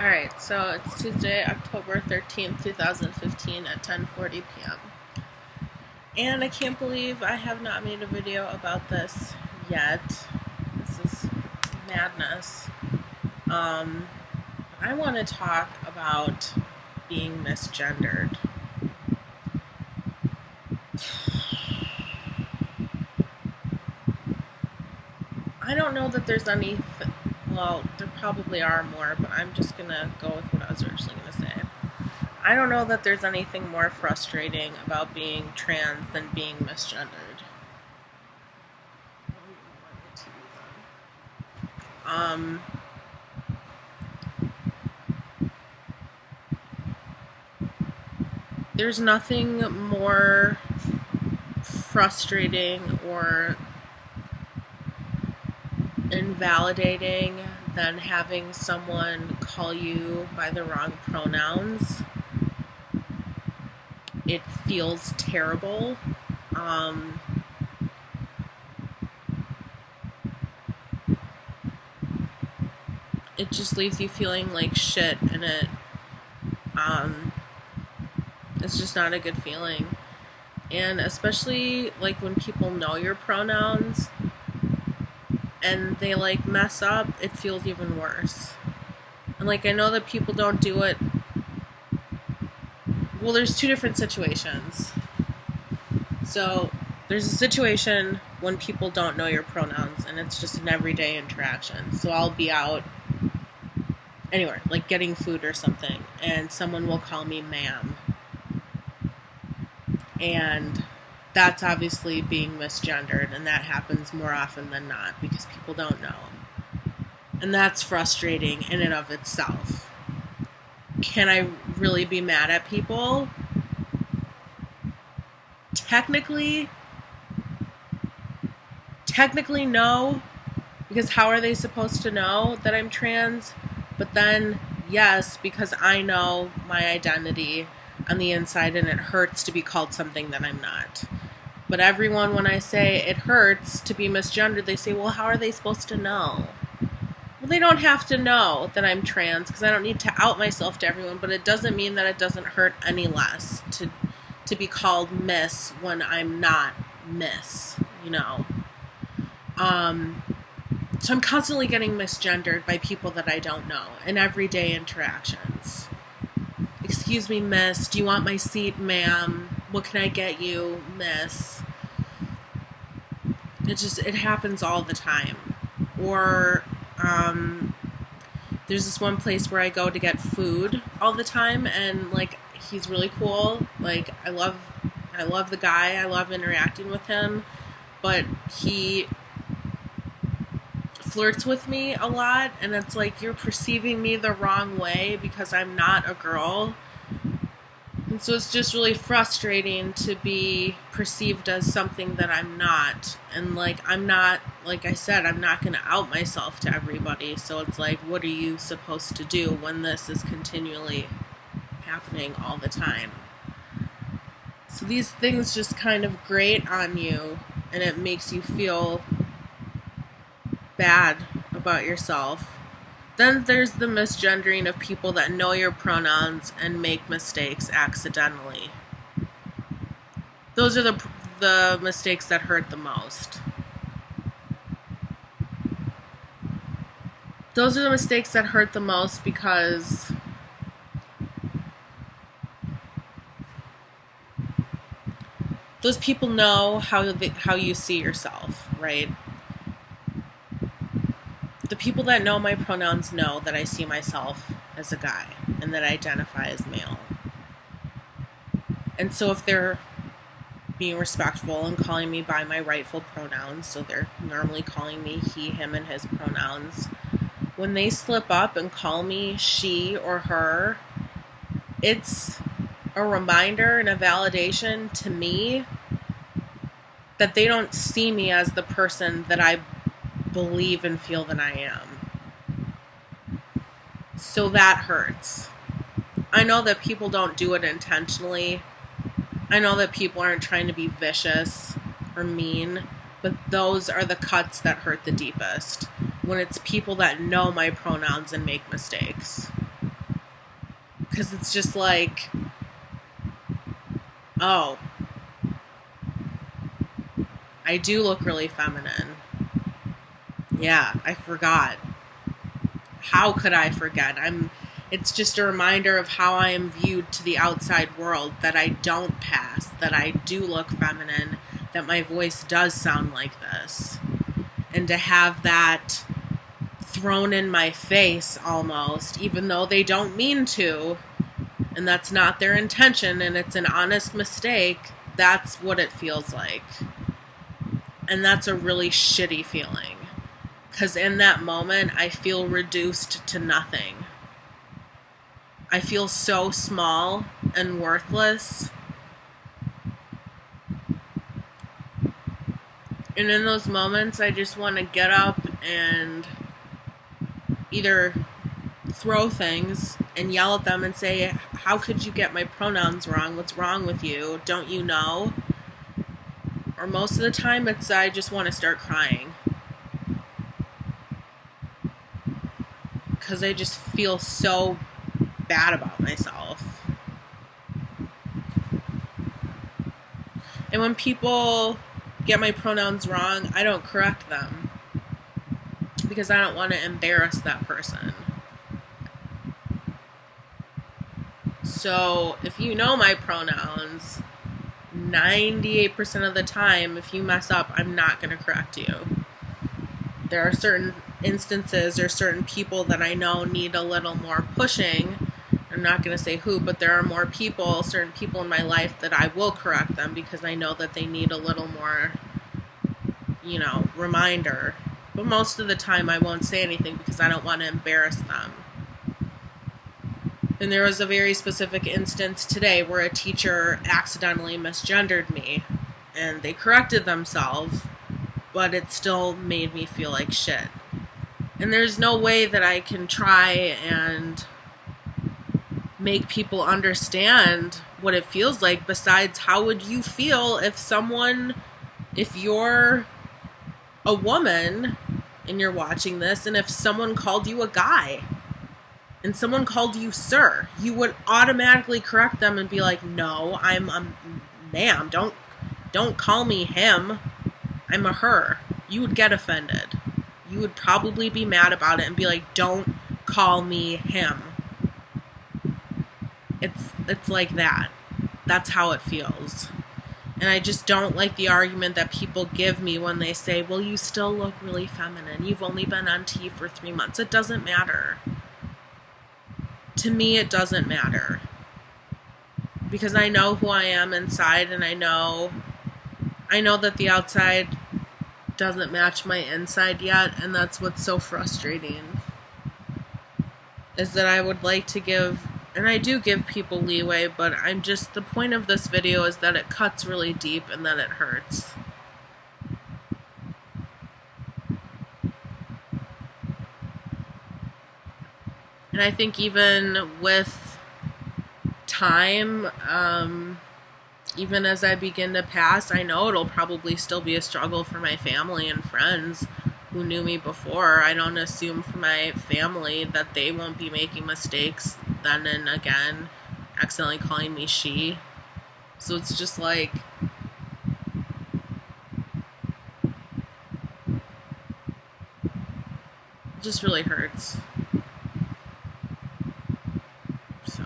Alright, so it's Tuesday, October 13th, 2015 at 10:40 p.m. And I can't believe I have not made a video about this yet. This is madness. I want to talk about being misgendered. I don't know that there's any, well, there probably are more, but I'm just going to go with what I was originally going to say. I don't know that there's anything more frustrating about being trans than being misgendered. There's nothing more frustrating or invalidating than having someone call you by the wrong pronouns. It feels terrible. It just leaves you feeling like shit, and it's just not a good feeling. And especially like when people know your pronouns and they like mess up, it feels even worse. And like I know that people don't do it. Well, there's two different situations. So there's a situation when people don't know your pronouns and it's just an everyday interaction. So I'll be out anywhere, like getting food or something, and someone will call me ma'am. And that's obviously being misgendered, and that happens more often than not because people don't know. And that's frustrating in and of itself. Can I really be mad at people? Technically no, because how are they supposed to know that I'm trans? But then, yes, because I know my identity on the inside and it hurts to be called something that I'm not. But everyone, when I say it hurts to be misgendered, they say, well, how are they supposed to know? Well, they don't have to know that I'm trans because I don't need to out myself to everyone, but it doesn't mean that it doesn't hurt any less to be called miss when I'm not miss, you know. So I'm constantly getting misgendered by people that I don't know in everyday interactions. Excuse me, miss, do you want my seat, ma'am? What can I get you, miss? It happens all the time. Or, there's this one place where I go to get food all the time, and, like, he's really cool. Like, I love the guy, I love interacting with him, but he flirts with me a lot, and it's like, you're perceiving me the wrong way because I'm not a girl. And so it's just really frustrating to be perceived as something that I'm not. And like, I'm not, like I said, I'm not going to out myself to everybody. So it's like, what are you supposed to do when this is continually happening all the time? So these things just kind of grate on you, and it makes you feel bad about yourself. Then there's the misgendering of people that know your pronouns and make mistakes accidentally. Those are the mistakes that hurt the most. Those are the mistakes that hurt the most because those people know how you see yourself, right? The people that know my pronouns know that I see myself as a guy and that I identify as male. And so if they're being respectful and calling me by my rightful pronouns, so they're normally calling me he, him, and his pronouns, when they slip up and call me she or her, it's a reminder and a validation to me that they don't see me as the person that I believe and feel that I am. So that hurts. I know that people don't do it intentionally. I know that people aren't trying to be vicious or mean, but those are the cuts that hurt the deepest. When it's people that know my pronouns and make mistakes. Because it's just like, oh, I do look really feminine. Yeah, I forgot. How could I forget? It's just a reminder of how I am viewed to the outside world, that I don't pass, that I do look feminine, that my voice does sound like this. And to have that thrown in my face almost, even though they don't mean to, and that's not their intention, and it's an honest mistake, that's what it feels like. And that's a really shitty feeling. Because in that moment, I feel reduced to nothing. I feel so small and worthless. And in those moments, I just want to get up and either throw things and yell at them and say, how could you get my pronouns wrong? What's wrong with you? Don't you know? Or most of the time, I just want to start crying. Because I just feel so bad about myself. And when people get my pronouns wrong, I don't correct them. Because I don't want to embarrass that person. So if you know my pronouns, 98% of the time, if you mess up, I'm not going to correct you. There are certain instances or certain people that I know need a little more pushing. I'm not going to say who, but there are certain people in my life that I will correct them because I know that they need a little more, reminder. But most of the time I won't say anything because I don't want to embarrass them. And there was a very specific instance today where a teacher accidentally misgendered me, and they corrected themselves, but it still made me feel like shit. And there's no way that I can try and make people understand what it feels like besides how would you feel if you're a woman and you're watching this, and if someone called you a guy and someone called you sir, you would automatically correct them and be like, no, I'm a ma'am, don't call me him, I'm a her. You would get offended. You would probably be mad about it and be like, don't call me him. It's like that. That's how it feels. And I just don't like the argument that people give me when they say, well, you still look really feminine. You've only been on T for 3 months. It doesn't matter. To me, it doesn't matter. Because I know who I am inside, and I know that the outside doesn't match my inside yet, and that's what's so frustrating. Is that I would like to give, and I do give people leeway, but the point of this video is that it cuts really deep and that it hurts. And I think even with time, even as I begin to pass, I know it'll probably still be a struggle for my family and friends who knew me before. I don't assume for my family that they won't be making mistakes then and again, accidentally calling me she. So it's just like, it just really hurts. So